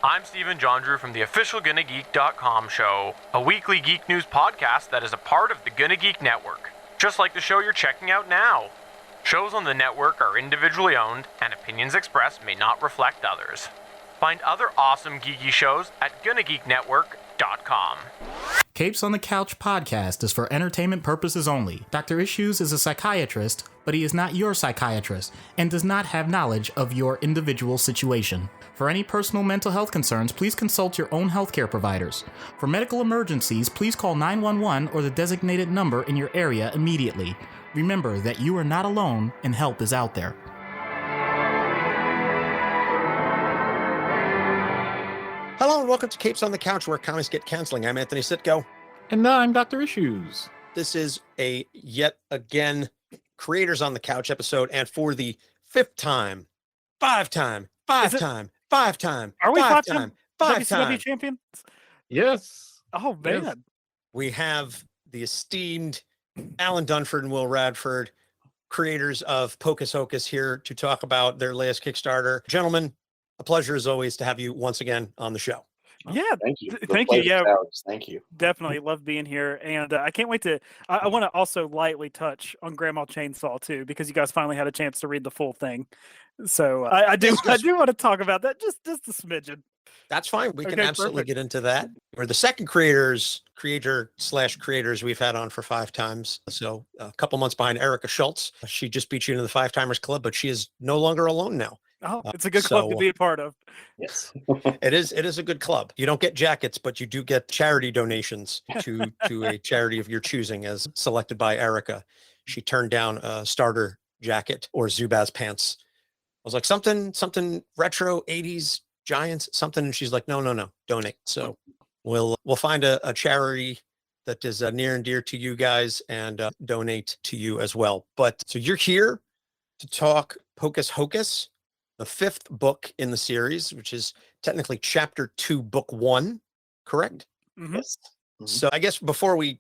I'm Stephen John Drew from the official GonnaGeek.com show, a weekly geek news podcast that is a part of the Gonna Geek Network, just like the show you're checking out now. Shows on the network are individually owned, and opinions expressed may not reflect others. Find other awesome geeky shows at GonnaGeekNetwork.com. Capes on the Couch podcast is for entertainment purposes only. Dr. Issues is a psychiatrist, but he is not your psychiatrist and does not have knowledge of your individual situation. For any personal mental health concerns, please consult your own healthcare providers. For medical emergencies, please call 911 or the designated number in your area immediately. Remember that you are not alone and help is out there. Hello and welcome to Capes on the Couch, where comics get counseling. I'm Anthony Sitko. And I'm Dr. Issues. This is a yet again Creators on the Couch episode, and for the fifth time, five time. Are we five-time WCW champions? Yes. Oh, man. Yes. We have the esteemed Alan Dunford and Will Radford, creators of Pocus Hocus, here to talk about their latest Kickstarter. Gentlemen, a pleasure as always to have you once again on the show. Yeah, thank you. Thank you. Yeah, thank you. Definitely love being here, and I can't wait to. I want to also lightly touch on Grandma Chainsaw too, because you guys finally had a chance to read the full thing. So I do want to talk about that just a smidgen. That's fine. We can absolutely perfect. get into that. We're the second creator/creators we've had on for 5 times. So a couple months behind Erica Schultz. She just beat you into the 5-timers club, but she is no longer alone now. Oh, it's a good club to be a part of. Yes. It is a good club. You don't get jackets, but you do get charity donations to a charity of your choosing, as selected by Erica. She turned down a starter jacket or Zubaz pants. I was like, something retro 80s Giants, something. And she's like, no, donate. So we'll find a charity that is near and dear to you guys and donate to you as well. But so you're here to talk Pocus Hocus, the 5th book in the series, which is technically chapter 2, book 1, correct? Mm-hmm. Yes. Mm-hmm. So I guess before we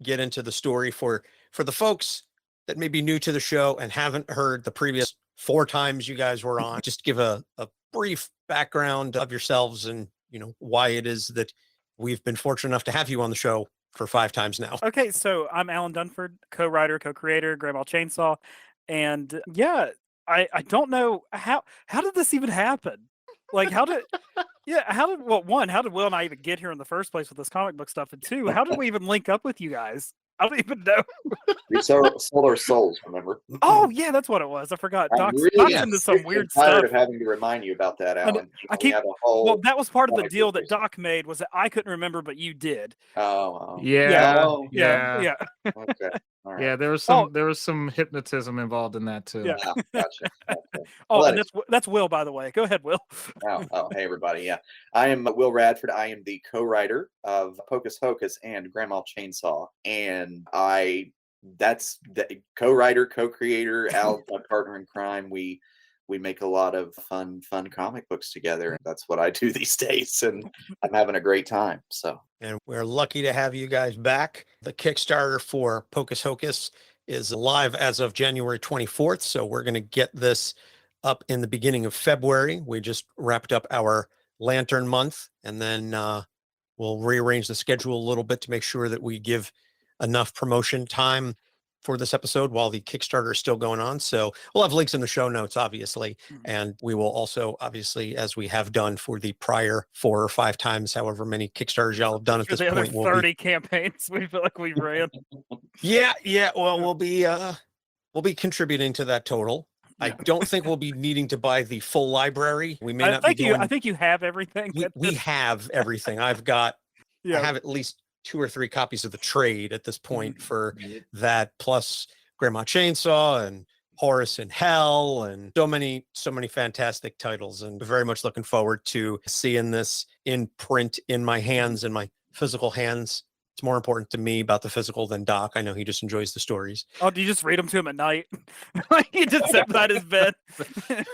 get into the story, for the folks that may be new to the show and haven't heard the previous 4 times you guys were on, just give a brief background of yourselves and, why it is that we've been fortunate enough to have you on the show for 5 times now. Okay, so I'm Alan Dunford, co-writer, co-creator, Grandma Chainsaw, and yeah, I don't know how did this even happen? Like, how did Will and I even get here in the first place with this comic book stuff? And 2, how did we even link up with you guys? I don't even know. We sold our souls, remember? Oh yeah, that's what it was. I forgot. Doc's into some weird tired stuff. of having to remind you about that, Alan. Well, that was part of the deal that Doc made, was that I couldn't remember, but you did. Oh. Yeah. Okay. All right. Yeah, there was some hypnotism involved in that too. Yeah. Gotcha. Okay. Oh, and that's Will, by the way. Go ahead, Will. Hey everybody. Yeah, I am Will Radford. I am the co-writer of Pocus Hocus and Grandma Chainsaw, and that's the co-writer, co-creator, Al, my partner in crime. We make a lot of fun comic books together, and that's what I do these days, and I'm having a great time. So, And we're lucky to have you guys back. The Kickstarter for Pocus Hocus is live as of January 24th. So we're going to get this up in the beginning of February. We just wrapped up our Lantern month, and then we'll rearrange the schedule a little bit to make sure that we give enough promotion time for this episode while the Kickstarter is still going on. So we'll have links in the show notes, obviously. And we will also, obviously, as we have done for the prior 4 or 5 times, however many Kickstarters y'all have done at this the point. Other 30 campaigns we feel like we ran. Yeah. Well, we'll be contributing to that total. I don't think we'll be needing to buy the full library. We may not be going. I think you have everything. We have everything. I have at least 2 or 3 copies of the trade at this point for that, plus Grandma Chainsaw and Horace in Hell, and so many fantastic titles, and very much looking forward to seeing this in print in my hands, in my physical hands. It's more important to me about the physical than Doc. I know he just enjoys the stories. Oh, do you just read them to him at night? He just sat beside his bed.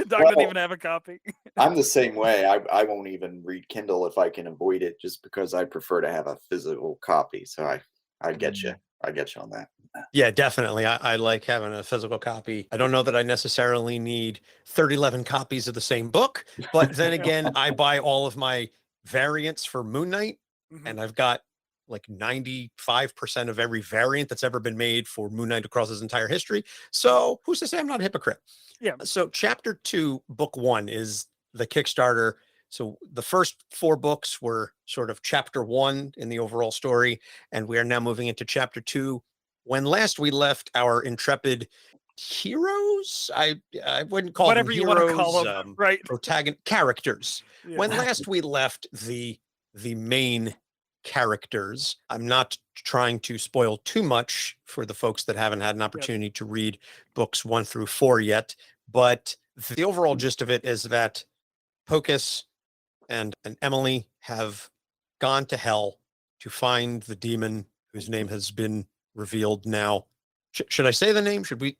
Doc doesn't even have a copy. I'm the same way. I won't even read Kindle if I can avoid it, just because I prefer to have a physical copy. So I get you. I get you on that. Yeah, definitely. I like having a physical copy. I don't know that I necessarily need 3011 copies of the same book, but then again, I buy all of my variants for Moon Knight, and I've got like 95% of every variant that's ever been made for Moon Knight across his entire history. So who's to say I'm not a hypocrite? Yeah. So chapter 2, book 1 is the Kickstarter. So the first 4 books were sort of chapter 1 in the overall story, and we are now moving into chapter 2. When last we left our intrepid heroes, I wouldn't call Whatever them you heroes, want to call them, right? protagonist characters. Yeah. When last we left the main characters, I'm not trying to spoil too much for the folks that haven't had an opportunity to read books 1 through 4 yet, but the overall gist of it is that Pocus and Emily have gone to hell to find the demon whose name has been revealed now. Should I say the name? Should we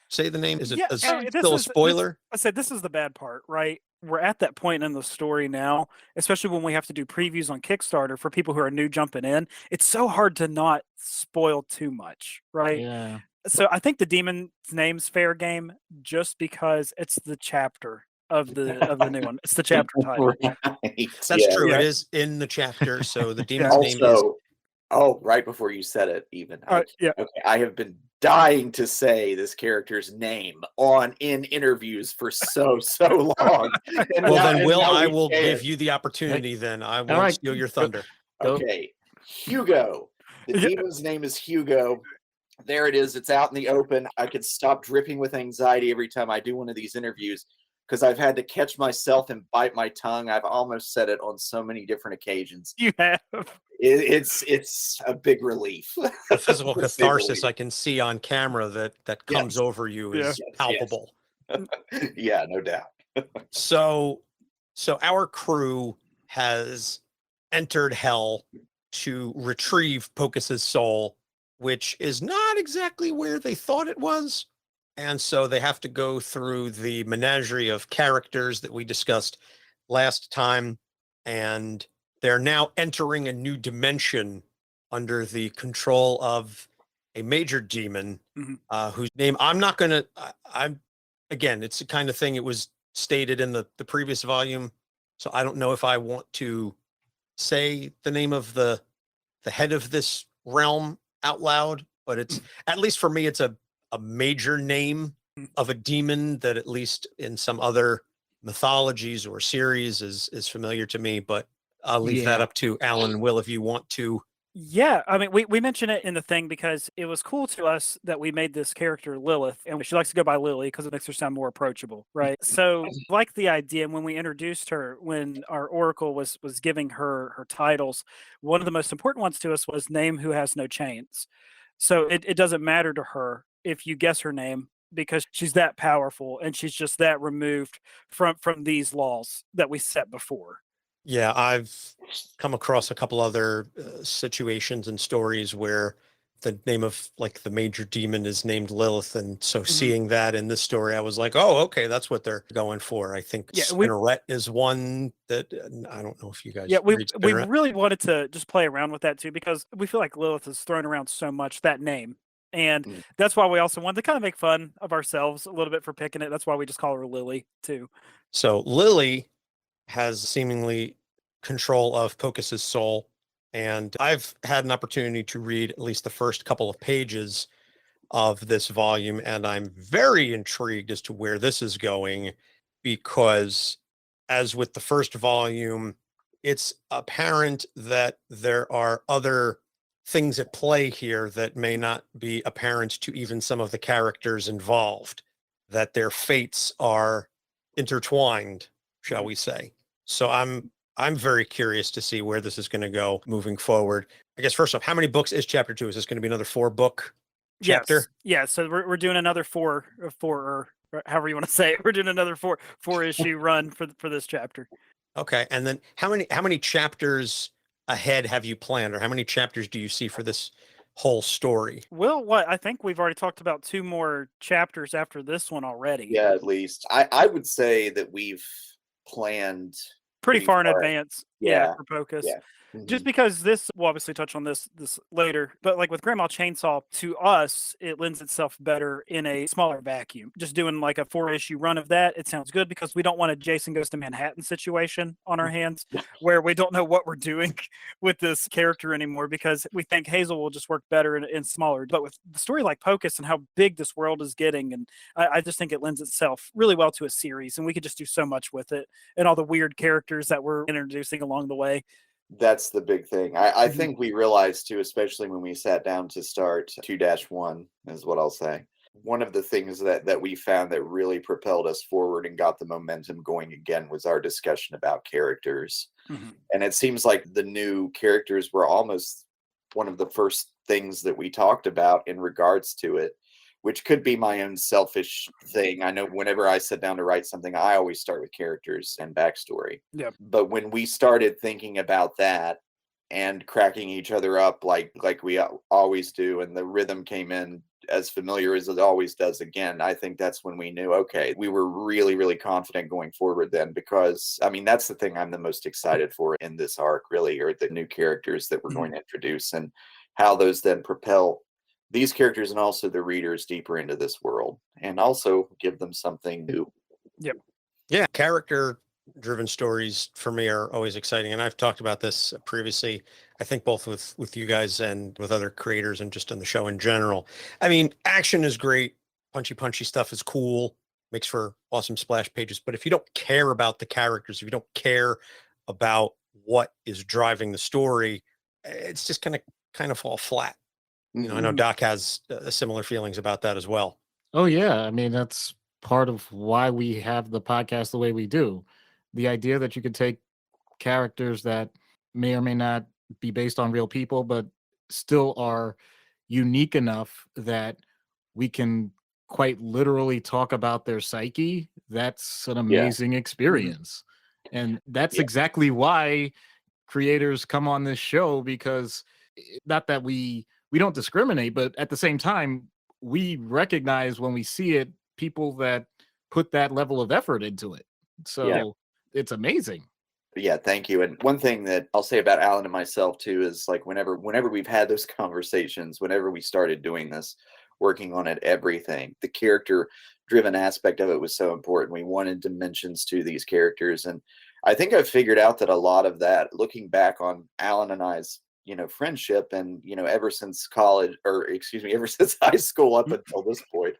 say the name? Is it still a spoiler? I said this is the bad part, right? We're at that point in the story now, especially when we have to do previews on Kickstarter for people who are new jumping in. It's so hard to not spoil too much, right? Yeah. So I think the demon's name's fair game just because it's the chapter of the new one. It's the chapter title. Right. That's true. Yeah. It is in the chapter. So the demon's name is. Also, oh, right before you said it, even. Yeah. Okay, I have been dying to say this character's name in interviews for so long. And Well, now- then, and Will, now I we will can. give you the opportunity. Then I won't right. steal your thunder. Okay, Hugo. The Yeah. demon's name is Hugo. There it is. It's out in the open. I could stop dripping with anxiety every time I do one of these interviews because I've had to catch myself and bite my tongue. I've almost said it on so many different occasions. You have. It's a big relief. The physical To say the catharsis least. I can see on camera that comes Yes. over you is Yes, yes. palpable. Yeah, no doubt. So our crew has entered hell to retrieve Pocus's soul, which is not exactly where they thought it was. And so they have to go through the menagerie of characters that we discussed last time. And they're now entering a new dimension under the control of a major demon, whose name I'm not going to, again, it's the kind of thing it was stated in the previous volume. So I don't know if I want to say the name of the head of this realm out loud, but it's, at least for me, it's a major name of a demon that at least in some other mythologies or series is familiar to me, but I'll leave that Yeah. up to Alan and Will if you want to. Yeah, I mean, we mention it in the thing because it was cool to us that we made this character Lilith, and she likes to go by Lily because it makes her sound more approachable, right? So, like the idea when we introduced her, when our oracle was giving her titles, one of the most important ones to us was name who has no chains. So it doesn't matter to her if you guess her name because she's that powerful and she's just that removed from these laws that we set before. Yeah, I've come across a couple other situations and stories where the name of like the major demon is named Lilith, and so seeing that in this story, I was like, oh, okay, that's what they're going for. I think Spinneret is one that I don't know if you guys. Yeah, we read Spinneret. really wanted to just play around with that too because we feel like Lilith is thrown around so much, that name. And that's why we also wanted to kind of make fun of ourselves a little bit for picking it. That's why we just call her Lily too. So Lily has seemingly control of Pocus's soul, and I've had an opportunity to read at least the first couple of pages of this volume, and I'm very intrigued as to where this is going because, as with the first volume, it's apparent that there are other things at play here that may not be apparent to even some of the characters involved, that their fates are intertwined, shall we say. So I'm very curious to see where this is going to go moving forward. I guess first off, how many books is chapter 2? Is this going to be another 4-book chapter? Yes. Yeah, so we're doing another four or however you want to say it. We're doing another four issue run for this chapter. Okay, and then how many chapters ahead have you planned, or how many chapters do you see for this whole story? Well, I think we've already talked about 2 more chapters after this one already. Yeah, at least I would say that we've planned pretty far in far. advance. Yeah. For Pocus. Yeah. Just Mhm. because we'll obviously touch on this later, but like with Grandma Chainsaw, to us, it lends itself better in a smaller vacuum. Just doing like a 4-issue run of that, it sounds good because we don't want a Jason Goes to Manhattan situation on our hands where we don't know what we're doing with this character anymore because we think Hazel will just work better in smaller. But with the story like Pocus and how big this world is getting, and I just think it lends itself really well to a series, and we could just do so much with it and all the weird characters that we're introducing along the way. That's the big thing. I Mhm. think we realized too, especially when we sat down to start 2-1, is what I'll say. One of the things that we found that really propelled us forward and got the momentum going again was our discussion about characters. Mhm. And it seems like the new characters were almost one of the first things that we talked about in regards to it, which could be my own selfish thing. I know whenever I sit down to write something, I always start with characters and backstory. Yep. But when we started thinking about that and cracking each other up like we always do, and the rhythm came in as familiar as it always does again, I think that's when we knew, okay, we were really, really confident going forward then, because I mean, that's the thing I'm the most excited for in this arc, really, are the new characters that we're going to introduce and how those then propel these characters and also the readers deeper into this world and also give them something new. Yep. Yeah, character driven stories for me are always exciting, and I've talked about this previously, I think both with you guys and with other creators and just on the show in general. I mean, action is great, punchy stuff is cool, makes for awesome splash pages, but if you don't care about the characters, if you don't care about what is driving the story, it's just going to kind of fall flat. You know, I know Mhm. Doc has similar feelings about that as well. Oh yeah, I mean that's part of why we have the podcast the way we do. The idea that you could take characters that may or may not be based on real people, but still are unique enough that we can quite literally talk about their psyche. That's an Yeah. amazing Mhm. experience. And that's Yeah. exactly why creators come on this show, because not that we don't discriminate, but at the same time we recognize when we see it people that put that level of effort into it. Yeah. So it's amazing. Yeah, thank you. And one thing that I'll say about Alan and myself too is like whenever we've had those conversations, whenever we started doing this, working on it, everything, the character driven aspect of it was so important. We wanted dimensions to these characters. And I think I've figured out that a lot of that, looking back on Alan and I's, friendship and, ever since college, or excuse me, ever since high school up until this point,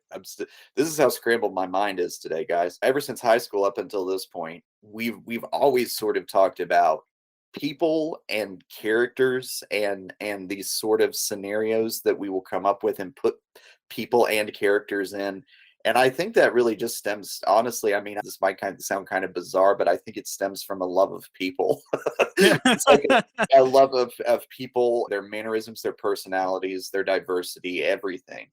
this is how scrambled my mind is today, guys. Ever since high school up until this point, we've always sort of talked about people and characters and these sort of scenarios that we will come up with and put people and characters in. And I think that really just stems, honestly, I mean, this might kind of sound kind of bizarre, but I think it stems from a love of people. It's like a love of people, their mannerisms, their personalities, their diversity, everything.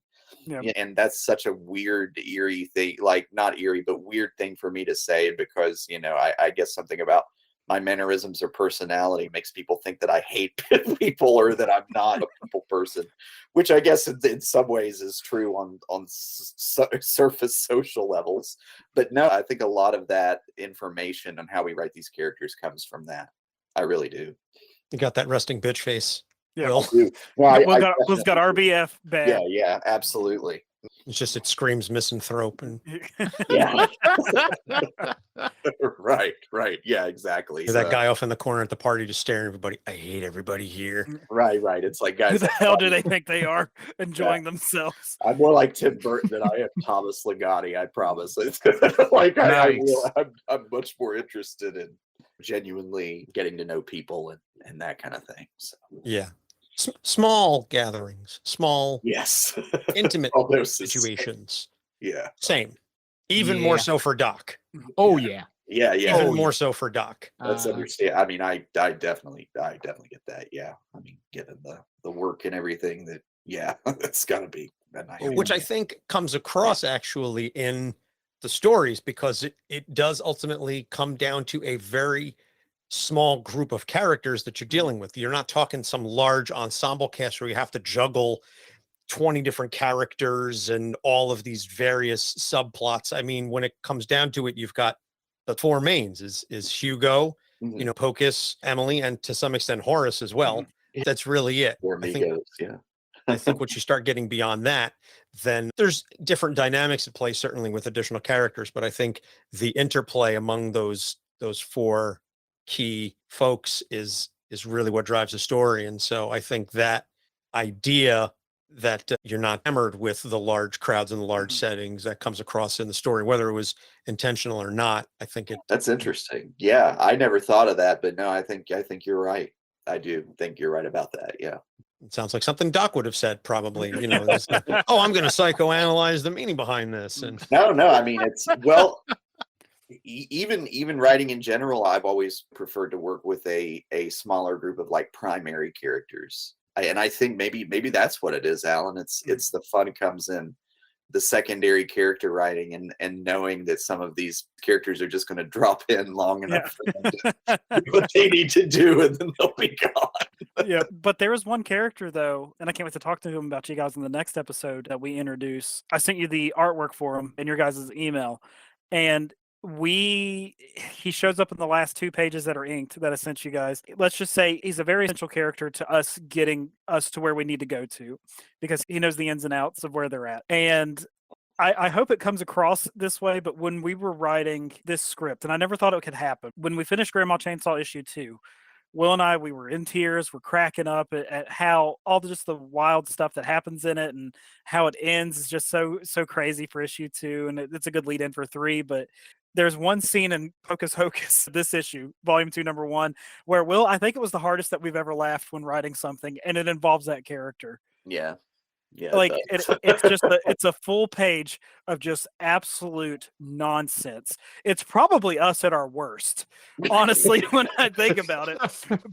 Yep. Yeah, and that's such a weird, eerie thing, like not eerie, but weird thing for me to say because, I guess something about my mannerisms or personality makes people think that I hate people or that I'm not a people person, which I guess in some ways is true on surface social levels. But no, I think a lot of that information on how we write these characters comes from that. I really do. You got that resting bitch face, Yeah. Will. Well, Will's got RBF yeah, bad. yeah, absolutely. It's just it screams misanthrope and Yeah. Right. Yeah, exactly. that guy off in the corner at the party just staring at everybody. I hate everybody here. Right. It's like, Who guys, the hell do they think they are enjoying themselves? I'm more like Tim Burton than I am Thomas Ligotti, I promise. It's like Nice. I'm much more interested in genuinely getting to know people and that kind of thing. So Yeah. Small gatherings, small, yes. intimate All those situations. Yeah. Same. Even more Yeah. so for Doc. Oh yeah. Yeah. Even Oh, more so for Doc. That's Uh, understand. I mean, I definitely get that. Yeah. I mean, given the work and everything that, yeah, it's gotta be. Which I think comes across actually in the stories because it does ultimately come down to a very small group of characters that you're dealing with. You're not talking some large ensemble cast where you have to juggle 20 different characters and all of these various subplots. I mean, when it comes down to it, you've got the four mains is Hugo, Pocus, Emily, and to some extent Horace as well. That's really it. Or Migos, yeah. I think once you start getting beyond that, then there's different dynamics at play, certainly with additional characters. But I think the interplay among those four key folks is really what drives the story. And so I think that idea that you're not hammered with the large crowds and the large settings that comes across in the story, whether it was intentional or not, I think That's interesting. Yeah, I never thought of that, but no, I think you're right. I do think you're right about that. Yeah. it sounds like something Doc would have said, probably. Oh, I'm going to psychoanalyze the meaning behind this. And No, I mean, it's well, even writing in general, I've always preferred to work with a smaller group of like primary characters. And I think maybe that's what it is, Alan. It's the fun comes in the secondary character writing and knowing that some of these characters are just going to drop in long enough for them to do what they need to do, and then they'll be gone. Yeah, but there is one character though, and I can't wait to talk to him about you guys in the next episode that we introduce. I sent you the artwork for him in your guys' email, and he shows up in the last 2 pages that are inked that I sent you guys. Let's just say he's a very essential character to us getting us to where we need to go to, because he knows the ins and outs of where they're at. And I hope it comes across this way, but when we were writing this script, and I never thought it could happen, when we finished Grandma Chainsaw issue 2, Will and I, we were in tears. We're cracking up at how just the wild stuff that happens in it, and how it ends is just so crazy for issue 2, and it's a good lead in for 3. But there's one scene in Pocus Hocus, this issue, volume 2, number 1, where Will, I think it was the hardest that we've ever laughed when writing something, and it involves that character. Yeah. Like it's a full page of just absolute nonsense. It's probably us at our worst, honestly, when I think about it.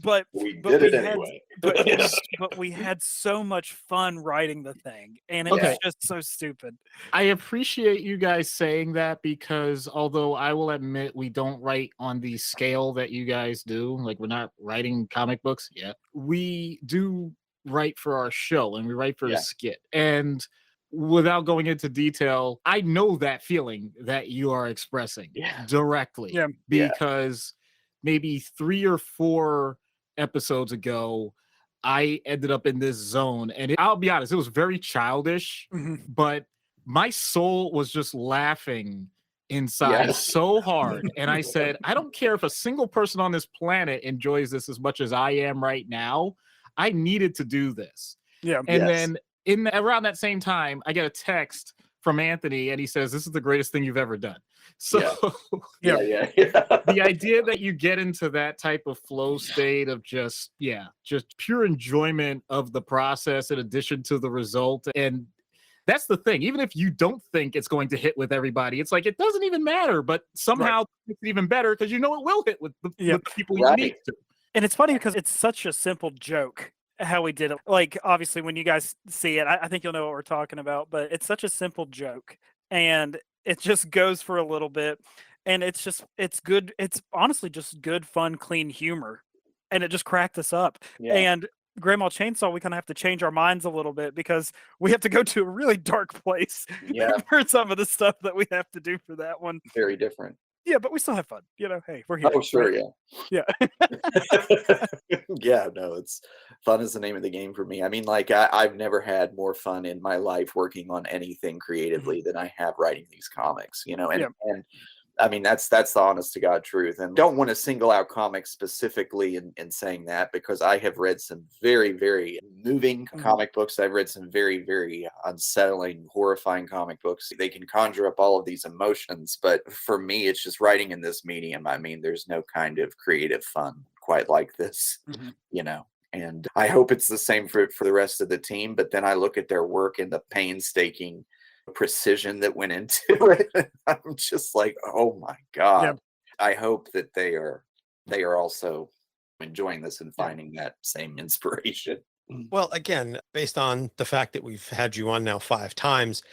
But we did it anyway. But we had so much fun writing the thing, and it was just so stupid. I appreciate you guys saying that, because although I will admit we don't write on the scale that you guys do, like we're not writing comic books yet, we do write for our show, and we write for a skit. And without going into detail, I know that feeling that you are expressing directly, because maybe 3 or 4 episodes ago, I ended up in this zone, and I'll be honest, it was very childish, but my soul was just laughing inside so hard. And I said, I don't care if a single person on this planet enjoys this as much as I am right now. I needed to do this. Yeah. And then around that same time, I get a text from Anthony, and he says, "This is the greatest thing you've ever done." So the idea that you get into that type of flow state of just pure enjoyment of the process in addition to the result. And that's the thing. Even if you don't think it's going to hit with everybody, it's like, it doesn't even matter, but somehow it's even better because you know it will hit with the people you need to. And it's funny because it's such a simple joke how we did it. Like, obviously, when you guys see it, I think you'll know what we're talking about, but it's such a simple joke. And it just goes for a little bit. And it's good. It's honestly just good, fun, clean humor. And it just cracked us up. Yeah. And Grandma Chainsaw, we kind of have to change our minds a little bit because we have to go to a really dark place for some of the stuff that we have to do for that one. Very different. Yeah, but we still have fun. Hey, we're here. Oh, sure, right? Yeah. No, it's fun is the name of the game for me. I mean, like, I've never had more fun in my life working on anything creatively than I have writing these comics, and I mean, that's the honest to God truth. And don't want to single out comics specifically in saying that, because I have read some very, very moving comic books. I've read some very, very unsettling, horrifying comic books. They can conjure up all of these emotions. But for me, it's just writing in this medium. I mean, there's no kind of creative fun quite like this, And I hope it's the same for the rest of the team. But then I look at their work and the painstaking precision that went into it. I'm just like, oh my God. I hope that they are also enjoying this and finding that same inspiration. Well, again, based on the fact that we've had you on now 5 times,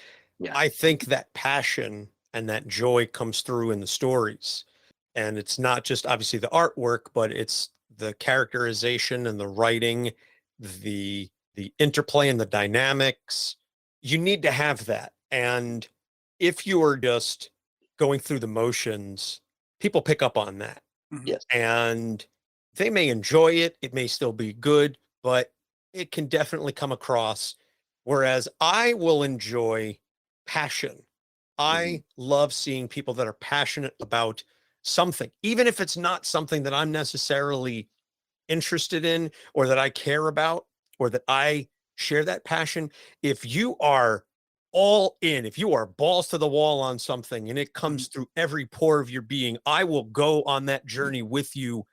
I think that passion and that joy comes through in the stories. And it's not just obviously the artwork, but it's the characterization and the writing, the interplay and the dynamics. You need to have that. And if you are just going through the motions, people pick up on that. Yes. And they may enjoy it. It may still be good, but it can definitely come across. Whereas I will enjoy passion. I love seeing people that are passionate about something, even if it's not something that I'm necessarily interested in or that I care about or that I share that passion. If you are all in, if you are balls to the wall on something and it comes through every pore of your being, I will go on that journey with you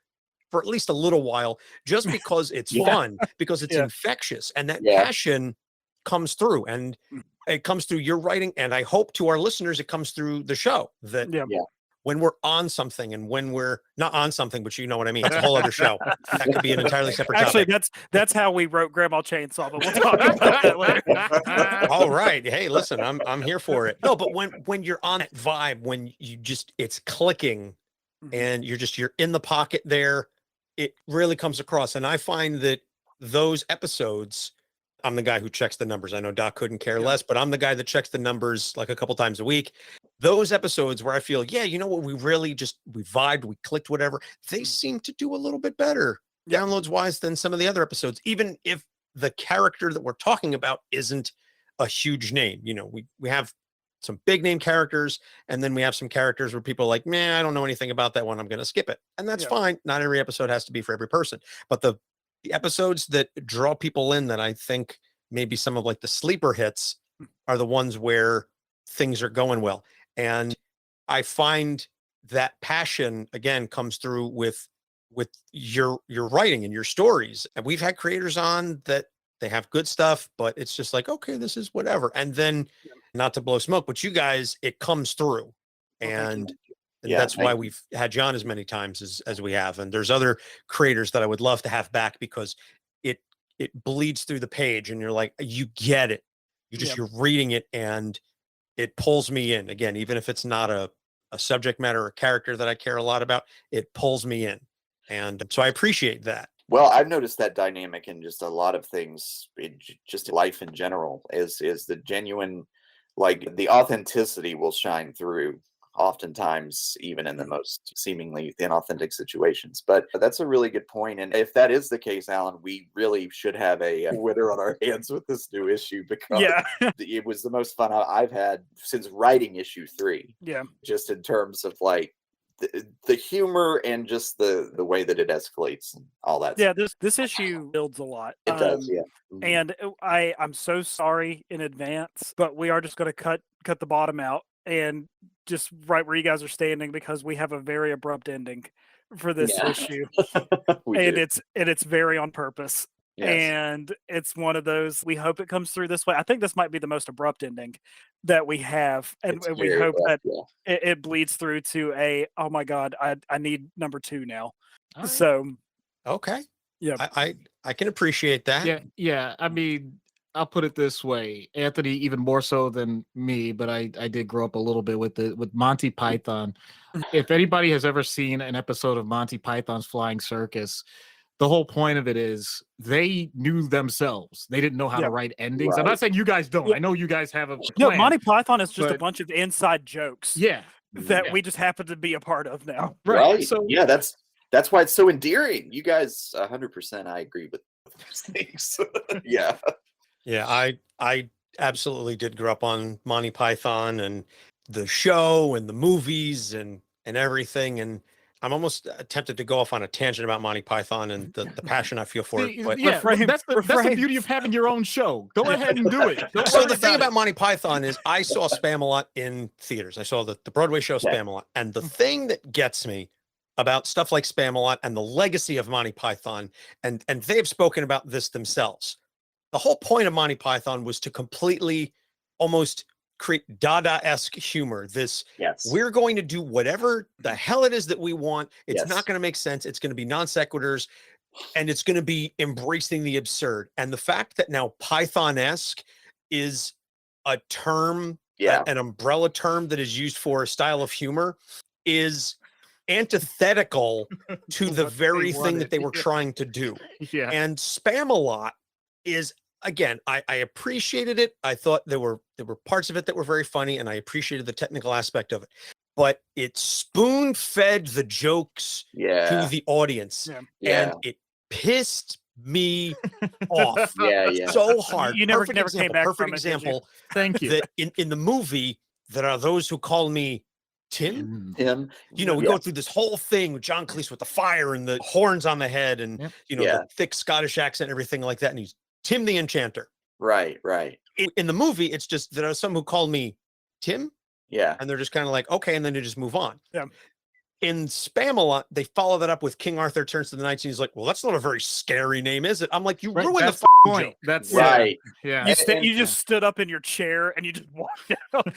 for at least a little while, just because it's Yeah. fun, because it's Yeah. infectious, and that Yeah. passion comes through, and it comes through your writing. And I hope to our listeners, it comes through the show that Yeah. when we're on something and when we're not on something, but you know what I mean. That's a whole other show. That could be an entirely separate Actually, topic. that's how we wrote Grandma Chainsaw, but we'll talk about that later. All right. Hey, listen, I'm here for it. No, but when you're on that vibe, when you just it's clicking and you're in the pocket there, it really comes across. And I find that those episodes, I'm the guy who checks the numbers. I know Doc couldn't care less, but I'm the guy that checks the numbers like a couple times a week. Those episodes where I feel, yeah, you know what, we vibed, we clicked, whatever, they seem to do a little bit better downloads wise than some of the other episodes, even if the character that we're talking about isn't a huge name. You know, we have some big name characters, and then we have some characters where people are like, man, I don't know anything about that one, I'm going to skip it. And that's fine. Not every episode has to be for every person, but the episodes that draw people in, that I think maybe some of like the sleeper hits, are the ones where things are going well. And I find that passion again comes through with your writing and your stories. And we've had creators on that they have good stuff, but it's just like, okay, this is whatever. And then, not to blow smoke, but you guys, it comes through. And that's why we've had John as many times as we have. And there's other creators that I would love to have back, because it bleeds through the page and you're like, you get it. You're reading it and it pulls me in again, even if it's not a subject matter or character that I care a lot about, it pulls me in. And so I appreciate that. Well, I've noticed that dynamic in just a lot of things, just life in general, is the genuine, like the authenticity will shine through oftentimes, even in the most seemingly inauthentic situations. But that's a really good point. And if that is the case, Alan, we really should have a winner on our hands with this new issue, because it was the most fun I've had since writing issue 3. Yeah. Just in terms of like the humor and just the way that it escalates and all that. Yeah, this issue builds a lot. It does, yeah. And I'm so sorry in advance, but we are just going to cut the bottom out and just right where you guys are standing, because we have a very abrupt ending for this issue. And it's very on purpose. Yes. And it's one of those, we hope it comes through this way. I think this might be the most abrupt ending that we have. And we hope that it bleeds through to oh my God, I need number 2 now. Right. So. Okay. Yeah. I can appreciate that. Yeah. Yeah. I mean, I'll put it this way, Anthony, even more so than me, but I did grow up a little bit with Monty Python. If anybody has ever seen an episode of Monty Python's Flying Circus, the whole point of it is they knew themselves. They didn't know how to write endings. Right. I'm not saying you guys don't. I know you guys have a plan. No, Monty Python is just a bunch of inside jokes. Yeah. That we just happen to be a part of now. Right. So yeah, that's why it's so endearing. You guys, 100%, I agree with those things. Yeah. Yeah, I absolutely did grow up on Monty Python and the show and the movies and everything. And I'm almost tempted to go off on a tangent about Monty Python and the passion I feel for it. But yeah, that's the beauty of having your own show. Go ahead and do it. So the thing about Monty Python is I saw Spam-A-Lot in theaters. I saw the Broadway show Spam-A-Lot. And the thing that gets me about stuff like Spam-A-Lot and the legacy of Monty Python, and they've spoken about this themselves. The whole point of Monty Python was to completely almost create Dada-esque humor. We're going to do whatever the hell it is that we want. It's not going to make sense. It's going to be non sequiturs, and it's going to be embracing the absurd. And the fact that now Python-esque is a term, an umbrella term that is used for a style of humor, is antithetical to the very thing that they were trying to do. Yeah. And Spam-A-Lot is, again, I appreciated it. I thought there were parts of it that were very funny, and I appreciated the technical aspect of it. but it spoon-fed the jokes to Yeah. the audience, Yeah. and it pissed me off Yeah. so hard. You never Perfect came back example. from it, did you? Example. Thank you. That in the movie, there are those who call me Tim. Him. You know, we go through this whole thing with John Cleese with the fire and the horns on the head and, Yep. you know, the thick Scottish accent and everything like that. And he's Tim the Enchanter. Right. In the movie, it's just there are some who call me Tim, Yeah. and they're just kind of like, okay, and then they just move on. Yeah. In Spamalot, they follow that up with King Arthur Turns to the Knights, and he's like, well, that's not a very scary name, is it? I'm like, you Right, ruined the that's fucking point. joke. That's Right. Yeah. You just stood up in your chair and you just walked out.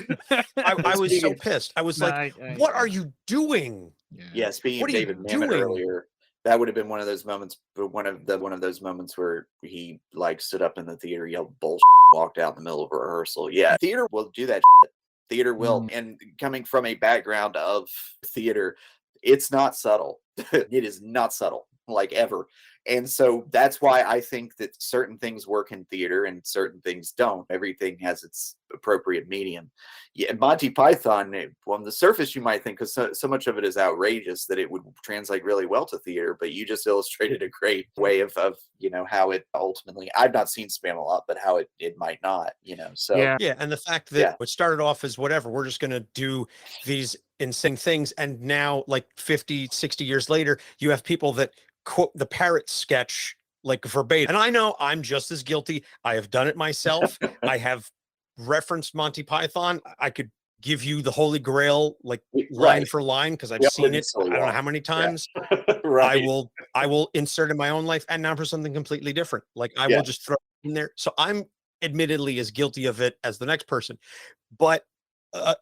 I was so pissed. I was like, what are you doing? Yeah. Speaking What of are you David Mamet doing? earlier, that would have been one of those moments, but one of those moments where he like stood up in the theater, yelled bullshit, walked out in the middle of a rehearsal. Yeah. Theater will do that shit. Theater will. And coming from a background of theater, it's not subtle. It is not subtle, like ever. And so that's why I think that certain things work in theater and certain things don't. Everything has its appropriate medium. Yeah, Monty Python, on the surface, you might think, because so much of it is outrageous, that it would translate really well to theater. But you just illustrated a great way of you know, how it ultimately. I've not seen Spamalot, but how it might not. You know, so Yeah, and the fact that it started off as whatever, we're just going to do these insane things, and now like 50, 60 years later, you have people that quote the parrot sketch like verbatim. And I know I'm just as guilty. I have done it myself. I have referenced Monty Python. I could give you the Holy Grail like line for line because I've seen it. I don't know how many times. right. I will insert in my own life, and now for something completely different. Like I will just throw it in there. So I'm admittedly as guilty of it as the next person. But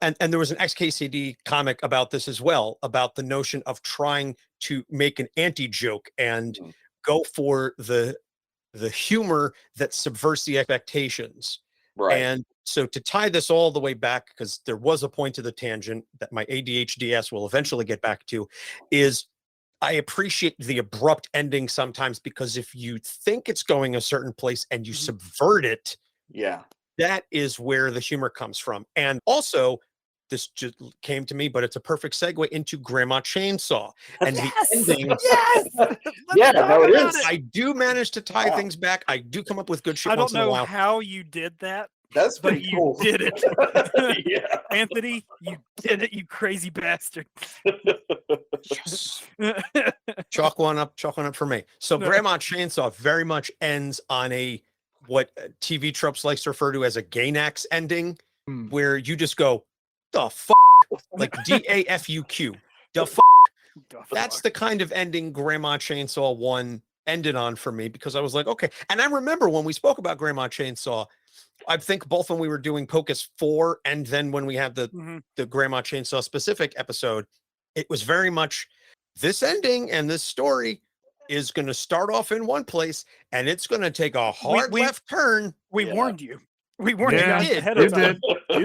and there was an XKCD comic about this as well, about the notion of trying to make an anti-joke and go for the humor that subverts the expectations. Right. And so to tie this all the way back, because there was a point to the tangent that my ADHDS will eventually get back to, is I appreciate the abrupt ending sometimes, because if you think it's going a certain place and you subvert it, that is where the humor comes from. And also, this just came to me, but it's a perfect segue into Grandma Chainsaw. And the ending. No, it is. I do manage to tie things back. I do come up with good shit. I don't once in a know while. how you did that. That's but pretty cool. You did it. Anthony, you did it, you crazy bastard. Chalk one up for me. So Grandma Chainsaw very much ends on a what TV tropes likes to refer to as a Gainax ending, where you just go, the fuck, like DAFUQ, the fuck. That's the kind of ending Grandma Chainsaw 1 ended on for me, because I was like, okay. And I remember when we spoke about Grandma Chainsaw, I think both when we were doing Pocus 4 and then when we had the Grandma Chainsaw specific episode, it was very much this ending and this story is going to start off in one place and it's going to take a hard left turn. We warned you. We warned you guys ahead You of time.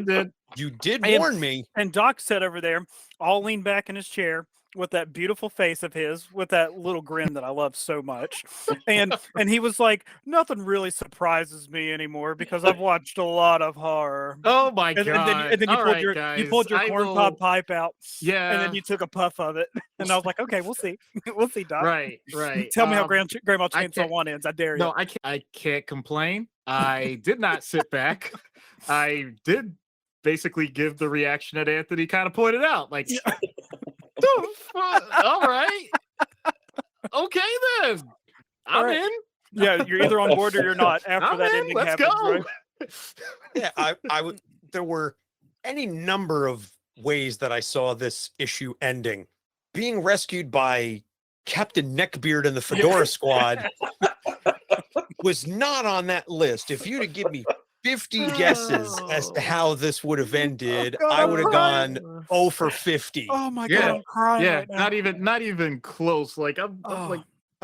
did. You did warn me. And Doc sat over there, all leaned back in his chair with that beautiful face of his, with that little grin that I love so much. And he was like, nothing really surprises me anymore because I've watched a lot of horror. Oh my God. And then you pulled your corncob pipe out. Yeah. And then you took a puff of it. And I was like, okay, we'll see. We'll see, Doc. Right. Tell me how Grandma Chainsaw 1 ends. I dare you. No, I can't complain. I did not sit back. I did basically give the reaction that Anthony kind of pointed out. Like, all right. Okay, then. I'm in. Yeah, you're either on board or you're not after that ending Let's happens. go. Right? Yeah, I would. There were any number of ways that I saw this issue ending. Being rescued by Captain Neckbeard and the Fedora Squad was not on that list. If you'd have given me 50 guesses as to how this would have ended, I would have gone 0 for 50. Oh my God, I'm crying right now. not even close. Like I'm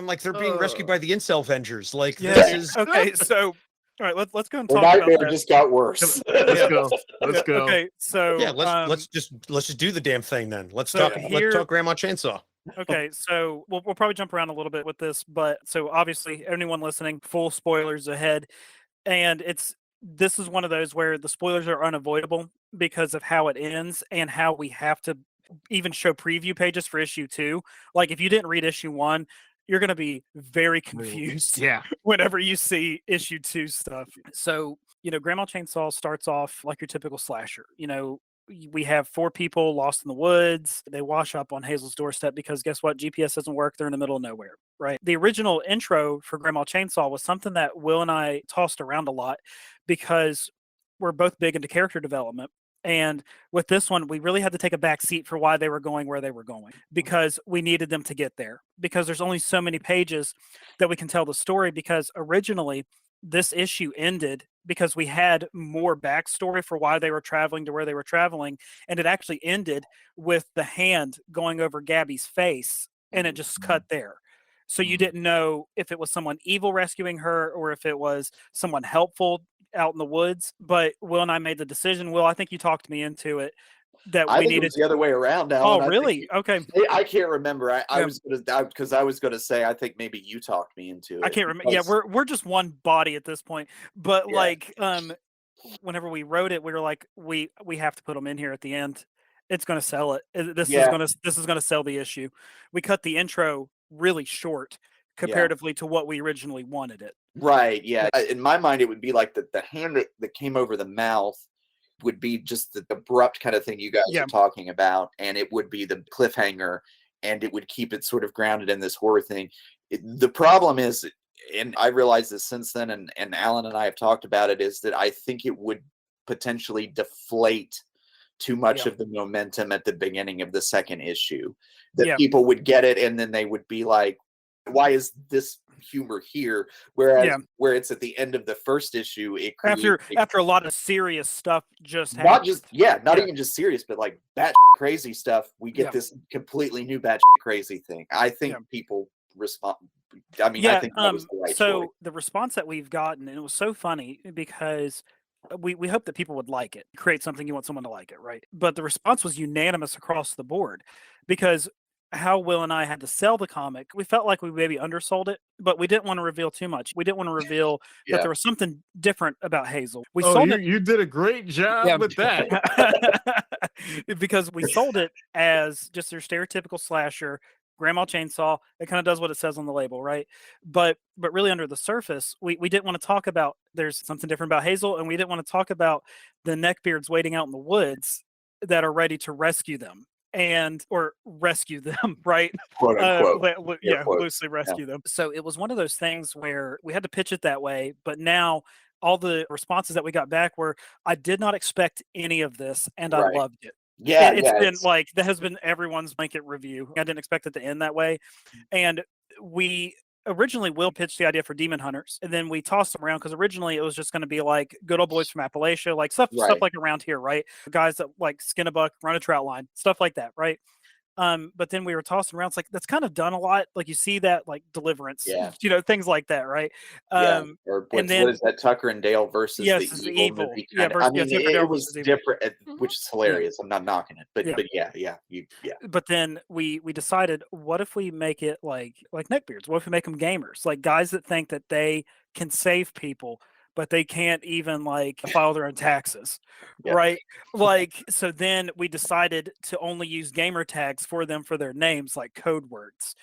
like they're being rescued by the Incel Vengers. Like this is okay. So all right, let's go and The talk about nightmare that. just got worse. Let's go. Okay, so yeah, let's just do the damn thing then. Let's so talk Grandma Chainsaw. Okay, so we'll probably jump around a little bit with this, but so obviously anyone listening, full spoilers ahead, and this is one of those where the spoilers are unavoidable because of how it ends and how we have to even show preview pages for issue 2. Like if you didn't read issue 1, you're going to be very confused Yeah. whenever you see issue 2 stuff. So, Grandma Chainsaw starts off like your typical slasher. We have 4 people lost in the woods. They wash up on Hazel's doorstep because guess what? GPS doesn't work. They're in the middle of nowhere, right? The original intro for Grandma Chainsaw was something that Will and I tossed around a lot because we're both big into character development. And with this one, we really had to take a back seat for why they were going where they were going because we needed them to get there because there's only so many pages that we can tell the story because originally this issue ended because we had more backstory for why they were traveling to where they were traveling. And it actually ended with the hand going over Gabby's face and it just cut there. So you didn't know if it was someone evil rescuing her or if it was someone helpful out in the woods. But Will and I made the decision. Will, I think you talked me into it. That I we think it needed was the other way around, Alan. Oh, really? Okay. I can't remember. I Yeah. was because I was gonna say I think maybe you talked me into it. I can't remember. Yeah, we're just one body at this point. But Yeah. whenever we wrote it, we were like, we have to put them in here at the end. It's going to sell it. This Yeah. is going to sell the issue. We cut the intro really short comparatively to what we originally wanted it. Right. Yeah. In my mind, it would be like the hand that came over the mouth would be just the abrupt kind of thing you guys are talking about, and it would be the cliffhanger, and it would keep it sort of grounded in this horror thing. The problem is, and I realized this since then, and Alan and I have talked about it, is that I think it would potentially deflate too much of the momentum at the beginning of the second issue. That people would get it, and then they would be like, why is this humor here? Whereas where it's at the end of the first issue, it after a lot of serious stuff just not happened. even just serious, but like batshit crazy stuff. We get this completely new batshit crazy thing. I think people respond. I mean, I think that was the right choice. The response that we've gotten, and it was so funny because we hope that people would like it. Create something, you want someone to like it, right? But the response was unanimous across the board because how Will and I had to sell the comic, we felt like we maybe undersold it, but we didn't want to reveal too much. We didn't want to reveal that there was something different about Hazel. We sold it. You did a great job with that. Because we sold it as just your stereotypical slasher, Grandma Chainsaw. It kind of does what it says on the label, right? But really under the surface, we didn't want to talk about there's something different about Hazel, and we didn't want to talk about the neckbeards waiting out in the woods that are ready to rescue them. Or rescue them, right? Quote unquote. Loosely rescue them. So it was one of those things where we had to pitch it that way, but now all the responses that we got back were, I did not expect any of this, and I loved it. Yeah, it's been like, that has been everyone's blanket review. I didn't expect it to end that way. And we originally Will pitched the idea for Demon Hunters, and then we tossed them around because originally it was just going to be like good old boys from Appalachia, like stuff like around here, right? Guys that like skin a buck, run a trout line, stuff like that, right? But then we were tossing around. It's like that's kind of done a lot. Like you see that like Deliverance, things like that, right? Or what is that, Tucker and Dale versus the evil? I mean, it was different, which is hilarious. I'm not knocking it, but But then we decided, what if we make it like neckbeards? What if we make them gamers, like guys that think that they can save people, but they can't even like file their own taxes, right? Like, so then we decided to only use gamer tags for them for their names, like code words.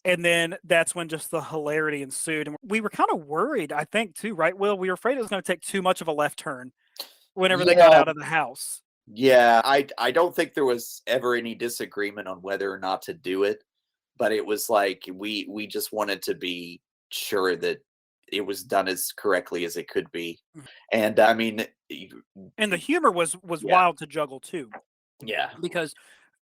And then that's when just the hilarity ensued. And we were kind of worried, I think, too, right, Will? We were afraid it was going to take too much of a left turn whenever they got out of the house. Yeah, I don't think there was ever any disagreement on whether or not to do it, but it was like we just wanted to be sure that it was done as correctly as it could be. And I mean, and the humor was wild to juggle too. Yeah. Because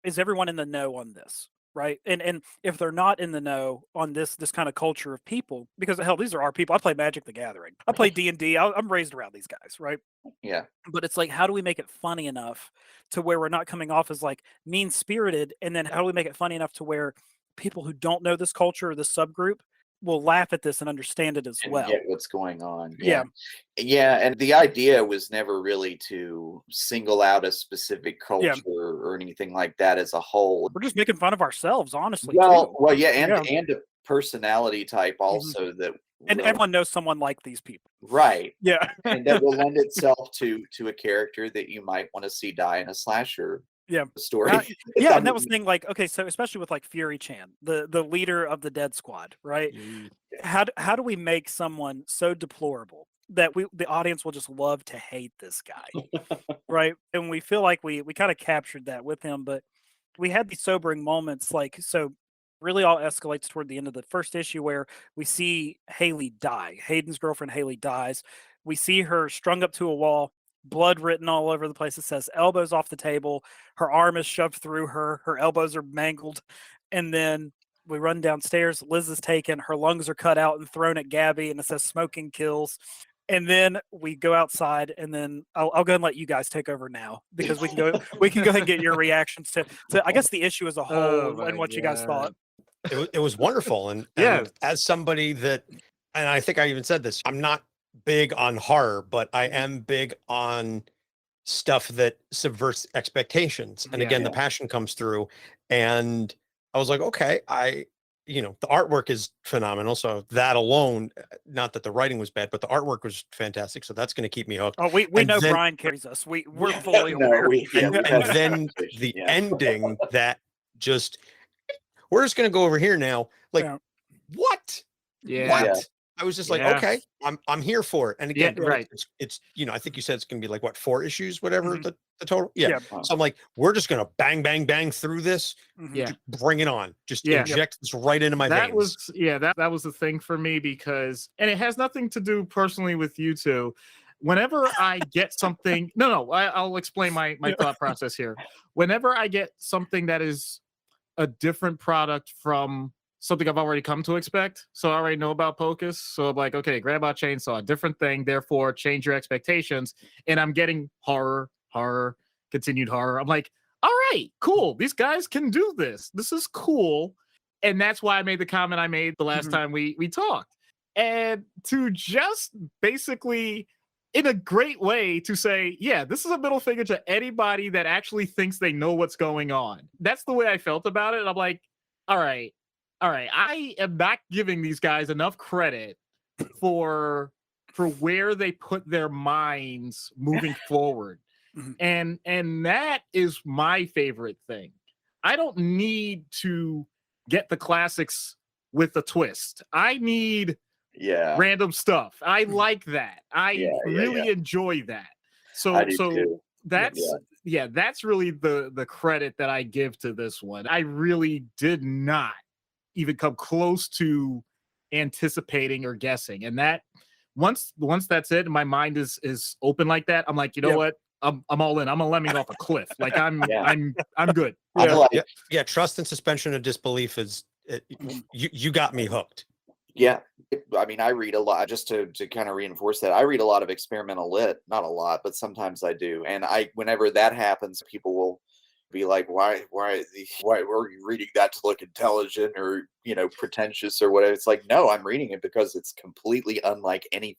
is everyone in the know on this, right? And if they're not in the know on this kind of culture of people, because hell, these are our people. I play Magic the Gathering. I play D&D. I'm raised around these guys, right? Yeah. But it's like, how do we make it funny enough to where we're not coming off as like mean-spirited? And then how do we make it funny enough to where people who don't know this culture or this subgroup will laugh at this and understand it as well. Get what's going on. Yeah. And the idea was never really to single out a specific culture or anything like that as a whole. We're just making fun of ourselves, honestly. Well, yeah, and a personality type also that. And everyone knows someone like these people. Right. Yeah. And that will lend itself to a character that you might want to see die in a slasher story. Yeah, I and that was the mean, thing, like, okay, so especially with like Fury Chan, the leader of the Dead Squad, right? How do we make someone so deplorable that the audience will just love to hate this guy, right? And we feel like we kind of captured that with him, but we had these sobering moments, like, so really all escalates toward the end of the first issue where we see Haley die. Hayden's girlfriend Haley dies. We see her strung up to a wall, blood written all over the place. It says elbows off the table. Her arm is shoved through her elbows are mangled. And then we run downstairs. Liz is taken. Her lungs are cut out and thrown at Gabby, and it says smoking kills. And then we go outside, and then I'll go and let you guys take over now because we can go ahead and get your reactions to I guess the issue as a whole and what you guys thought. It was wonderful. And Yeah. as somebody that, and I think I even said this, I'm not big on horror, but I am big on stuff that subverts expectations. And again, the passion comes through. And I was like, okay, the artwork is phenomenal. So that alone, not that the writing was bad, but the artwork was fantastic. So that's going to keep me hooked. Oh, we know Brian carries us. We're fully aware. And then the ending that just, we're just going to go over here now. Like, what? Yeah. What? Yeah. I was just like, Yeah. okay, I'm here for it. And again, right. it's I think you said it's going to be like what, 4 issues, whatever Mhm. the total. Yeah. So I'm like, we're just going to bang, bang, bang through this. Mhm. Just bring it on. Just Yeah. inject this right into my That veins. that was the thing for me because, and it has nothing to do personally with you two. Whenever I get something, I'll explain my thought process here. Whenever I get something that is a different product from something I've already come to expect, so I already know about Pocus, so I'm like, okay, Grandma Chainsaw, a different thing, therefore change your expectations, and I'm getting horror, continued horror. I'm like, all right, cool, these guys can do this. This is cool, and that's why I made the comment I made the last time we talked, and to just basically, in a great way, to say, yeah, this is a middle finger to anybody that actually thinks they know what's going on. That's the way I felt about it. And I'm like, all right, I am not giving these guys enough credit for where they put their minds moving forward. And that is my favorite thing. I don't need to get the classics with a twist. I need random stuff. I like that. I really enjoy that. So that's really the credit that I give to this one. I really did not even come close to anticipating or guessing. And that once that's it, and my mind is open like that, I'm like, you know what? I'm all in. I'm a lemming off a cliff. Like I'm good. Yeah, trust and suspension of disbelief is you got me hooked. Yeah. I mean, I read a lot, just to kind of reinforce that. I read a lot of experimental lit, not a lot, but sometimes I do. And whenever that happens, people will be like, why were you reading that to look intelligent or, pretentious or whatever? It's like, no, I'm reading it because it's completely unlike any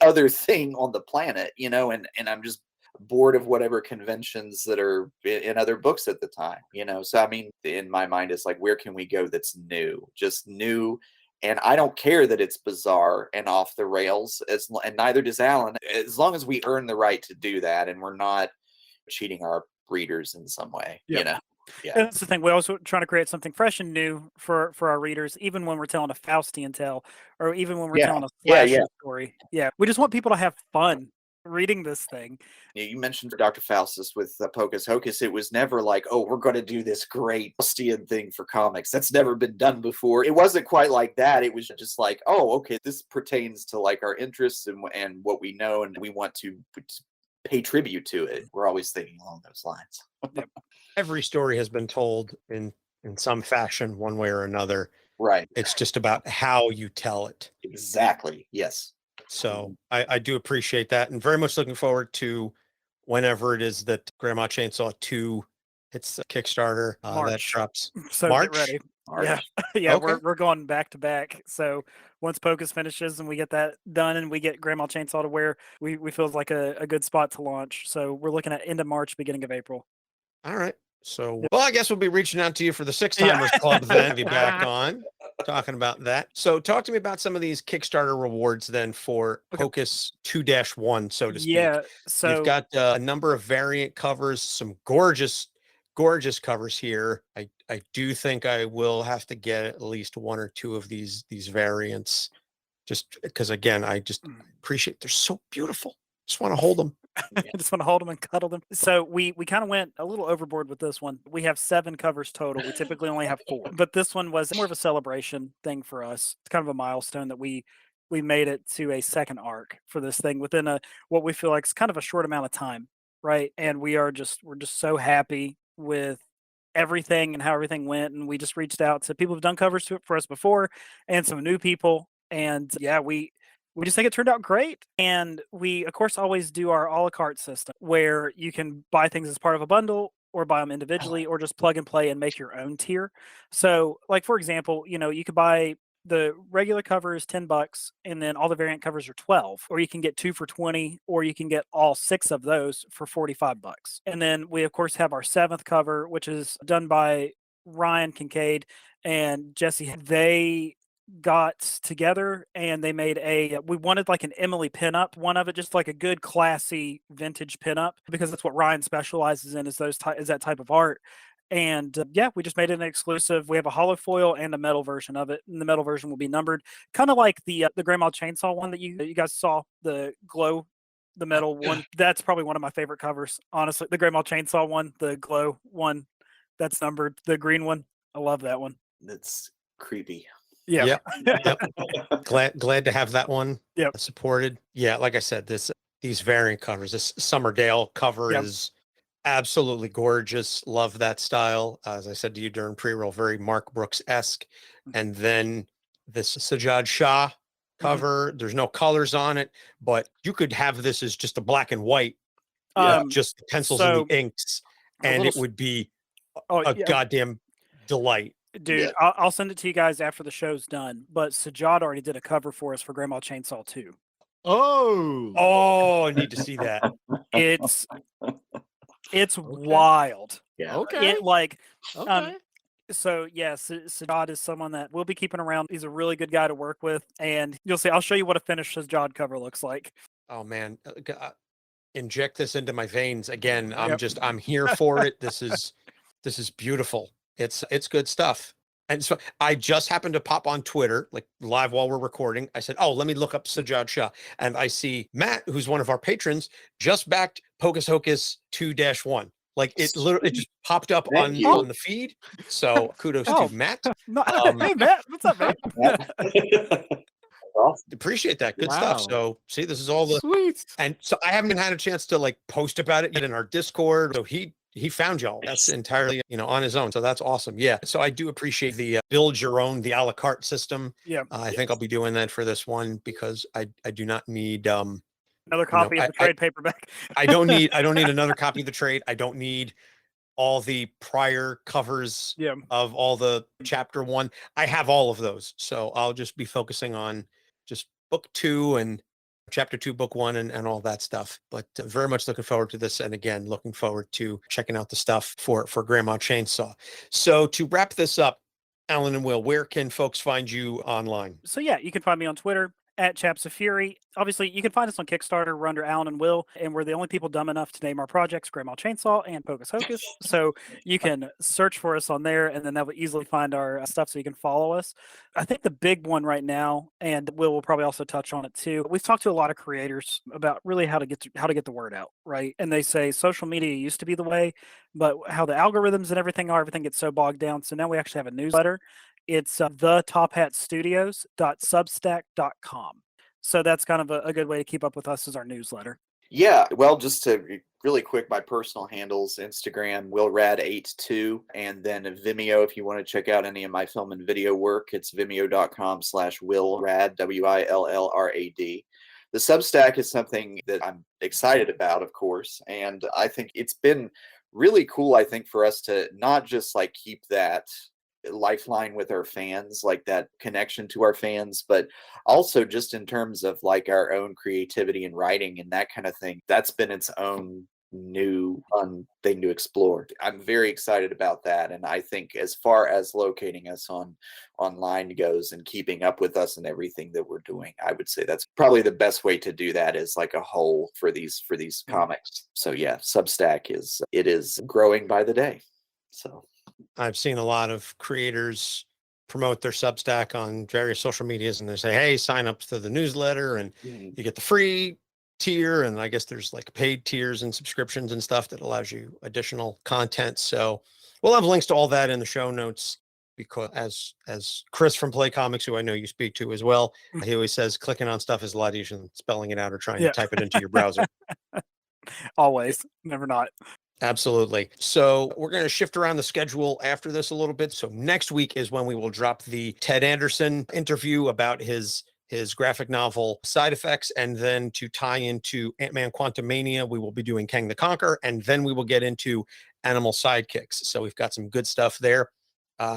other thing on the planet, and I'm just bored of whatever conventions that are in other books at the time, So, I mean, in my mind, it's like, where can we go that's new, just new? And I don't care that it's bizarre and off the rails, and neither does Alan, as long as we earn the right to do that and we're not cheating our readers in some way, Yeah. And that's the thing. We're also trying to create something fresh and new for our readers, even when we're telling a Faustian tale, or even when we're telling a slasher story. Yeah, we just want people to have fun reading this thing. You mentioned Dr. Faustus with Pocus Hocus. It was never like, oh, we're going to do this great Faustian thing for comics. That's never been done before. It wasn't quite like that. It was just like, oh, okay, this pertains to like our interests and what we know, and we want to pay tribute to it. We're always thinking along those lines. Every story has been told in some fashion, one way or another. Right. It's just about how you tell it. Exactly. Yes. So I do appreciate that, and very much looking forward to whenever it is that Grandma Chainsaw 2 hits Kickstarter. That drops. So March? Get ready. March. Yeah, Okay. we're going back to back. So once Pocus finishes and we get that done and we get Grandma Chainsaw to where we feel like a good spot to launch. So we're looking at end of March, beginning of April. All right. So, well, I guess we'll be reaching out to you for the Six Timers Club then, be back on. talking about that. So talk to me about some of these Kickstarter rewards then for Okay. Pocus 2-1, so to speak. Yeah. You've So got a number of variant covers, some gorgeous covers here. I do think I will have to get at least one or two of these variants, just because again, I just appreciate they're so beautiful. Just want to hold them. I just want to hold them and cuddle them. So we kind of went a little overboard with this one. We have 7 covers total. We typically only have 4, but this one was more of a celebration thing for us. It's kind of a milestone that we made it to a second arc for this thing within a what we feel like is kind of a short amount of time, right? And we're just so happy with everything and how everything went. And we just reached out to people who've done covers for us before and some new people. And yeah, we just think it turned out great. And we, of course, always do our a la carte system where you can buy things as part of a bundle or buy them individually or just plug and play and make your own tier. So, like, for example, you could buy the regular cover is $10 and then all the variant covers are 12, or you can get 2 for 20, or you can get all 6 of those for $45. And then we, of course, have our 7th cover, which is done by Ryan Kincaid and Jesse. They got together and they made we wanted like an Emily pinup, one of it, just like a good classy vintage pinup, because that's what Ryan specializes in, is that type of art. And yeah, we just made it an exclusive. We have a hollow foil and a metal version of it, and the metal version will be numbered, kind of like the Grandma Chainsaw one that you guys saw, the glow, the metal one. That's probably one of my favorite covers, honestly. The Grandma Chainsaw one, the glow one, that's numbered. The green one, I love that one. That's creepy. Yeah. Yep. Glad to have that one supported. Yeah, like I said, these variant covers, this Summerdale cover is absolutely gorgeous. Love that style. As I said to you during pre-roll, very Mark Brooks-esque. And then this Sajjad Shah cover, there's no colors on it, but you could have this as just a black and white, just the pencils and the inks, and it would be a goddamn delight. Dude, I'll send it to you guys after the show's done. But Sajjad already did a cover for us for Grandma Chainsaw 2. Oh, I need to see that. It's wild. Yeah. Okay. So yes, Sajjad is someone that we'll be keeping around. He's a really good guy to work with, and you'll see. I'll show you what a finished Sajjad cover looks like. Oh man, inject this into my veins again. I'm here for it. This is beautiful. It's good stuff. And so I just happened to pop on Twitter, like live while we're recording. I said, oh, let me look up Sajjad Shah. And I see Matt, who's one of our patrons, just backed Pocus Hocus 2-1. Like it just popped up on the feed. So kudos to Matt. Hey Matt, what's up, man? Appreciate that. Good stuff. So see, this is all the sweet. And so I haven't had a chance to like post about it yet in our Discord. So he found y'all. That's entirely, on his own. So that's awesome. Yeah. So I do appreciate the build your own, the a la carte system. Yeah. I think I'll be doing that for this one because I do not need another copy of the trade paperback. I don't need another copy of the trade. I don't need all the prior covers of all the chapter 1. I have all of those. So I'll just be focusing on just book 2 and chapter 2, book 1, and all that stuff. But very much looking forward to this. And again, looking forward to checking out the stuff for Grandma Chainsaw. So to wrap this up, Alan and Will, where can folks find you online? So yeah, you can find me on Twitter at Chaps of Fury. Obviously, you can find us on Kickstarter. We're under Alan and Will, and we're the only people dumb enough to name our projects Grandma Chainsaw and Pocus Hocus. So you can search for us on there, and then that will easily find our stuff so you can follow us. I think the big one right now, and Will probably also touch on it too, we've talked to a lot of creators about really how to get the word out, right? And they say social media used to be the way, but how the algorithms and everything gets so bogged down. So now we actually have a newsletter. It's thetophatstudios.substack.com. So that's kind of a good way to keep up with us as our newsletter. Yeah, well, just to really quick, my personal handles, Instagram, WillRad82, and then Vimeo, if you want to check out any of my film and video work, it's vimeo.com/WillRad, WILLRAD. The Substack is something that I'm excited about, of course, and I think it's been really cool, I think, for us to not just like keep that lifeline with our fans, like that connection to our fans, but also just in terms of like our own creativity and writing and that kind of thing. That's been its own new fun thing to explore. I'm very excited about that, and I think as far as locating us online goes and keeping up with us and everything that we're doing, I would say that's probably the best way to do that, is like a whole for these comics. So yeah, Substack is growing by the day. So I've seen a lot of creators promote their Substack on various social medias, and they say, hey, sign up to the newsletter and you get the free tier. And I guess there's like paid tiers and subscriptions and stuff that allows you additional content. So we'll have links to all that in the show notes, because as Chris from Play Comics, who I know you speak to as well, he always says clicking on stuff is a lot easier than spelling it out or trying to type it into your browser. Always, never not. Absolutely. So we're going to shift around the schedule after this a little bit. So next week is when we will drop the Ted Anderson interview about his graphic novel Side Effects. And then to tie into Ant-Man Quantumania, we will be doing Kang the Conqueror. And then we will get into Animal Sidekicks. So we've got some good stuff there.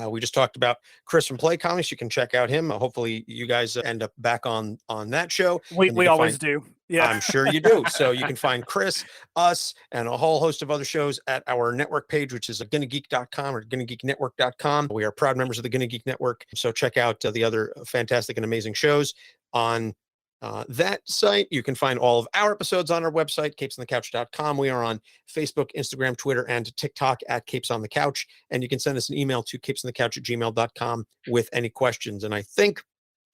We just talked about Chris from Play Comics. You can check out him. Hopefully you guys end up back on that show. We always do. Yeah, I'm sure you do. So you can find Chris, us, and a whole host of other shows at our network page, which is gonnageek.com or gonnageeknetwork.com. We are proud members of the Gonna Geek Network. So check out the other fantastic and amazing shows on that site. You can find all of our episodes on our website, capesonthecouch.com. We are on Facebook, Instagram, Twitter, and TikTok at Capes on the Couch. And you can send us an email to capesonthecouch@gmail.com with any questions. And I think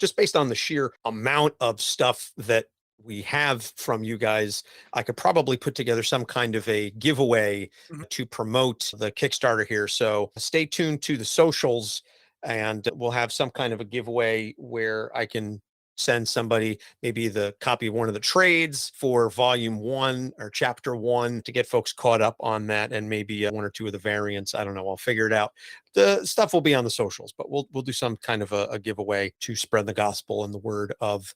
just based on the sheer amount of stuff that we have from you guys, I could probably put together some kind of a giveaway to promote the Kickstarter here. So stay tuned to the socials, and we'll have some kind of a giveaway where I can send somebody maybe the copy of one of the trades for volume 1 or chapter 1 to get folks caught up on that, and maybe 1 or 2 of the variants. I don't know. I'll figure it out. The stuff will be on the socials, but we'll do some kind of a giveaway to spread the gospel and the word of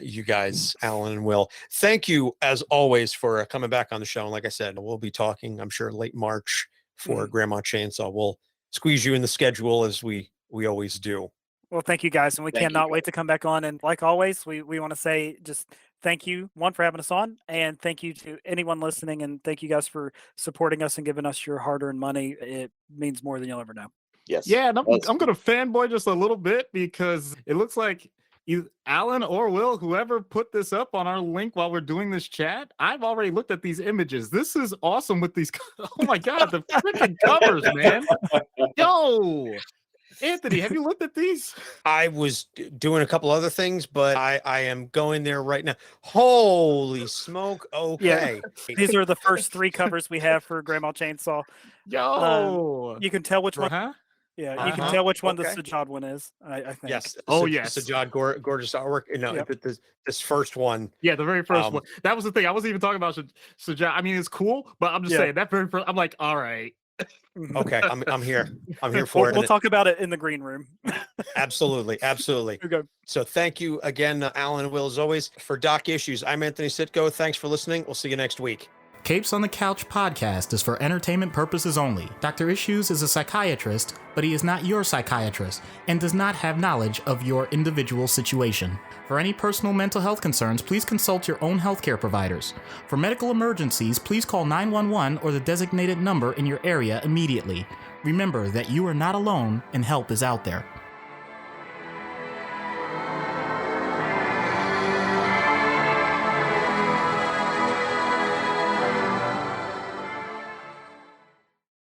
you guys, Alan and Will. Thank you as always for coming back on the show. And like I said, we'll be talking, I'm sure, late March for Grandma Chainsaw. We'll squeeze you in the schedule as we always do. Well, thank you guys, and we cannot wait to come back on. And like always, we want to say just thank you, one, for having us on, and thank you to anyone listening, and thank you guys for supporting us and giving us your hard-earned money. It means more than you'll ever know. Yes. Yeah, and I'm going to fanboy just a little bit, because it looks like Alan or Will, whoever put this up on our link while we're doing this chat, I've already looked at these images. This is awesome with these. Oh my God, the freaking covers, man. Yo, Anthony, have you looked at these? I was doing a couple other things, but I am going there right now. Holy smoke. Okay. Yeah. These are the first 3 covers we have for Grandma Chainsaw. Yo. You can tell which one. Huh? Yeah, you can tell which one the Sajad one is, I think. Yes. Yes. Sajad, gorgeous artwork. No, this first one. Yeah, the very first one. That was the thing. I wasn't even talking about Sajad. I mean, it's cool, but I'm just saying that very first. I'm like, all right. Okay, I'm here. I'm here for it. We'll talk about it in the green room. Absolutely. Okay. So thank you again, Alan and Will, as always. For Doc Issues, I'm Anthony Sitko. Thanks for listening. We'll see you next week. Capes on the Couch podcast is for entertainment purposes only. Dr. Issues is a psychiatrist, but he is not your psychiatrist and does not have knowledge of your individual situation. For any personal mental health concerns, please consult your own healthcare providers. For medical emergencies, please call 911 or the designated number in your area immediately. Remember that you are not alone and help is out there.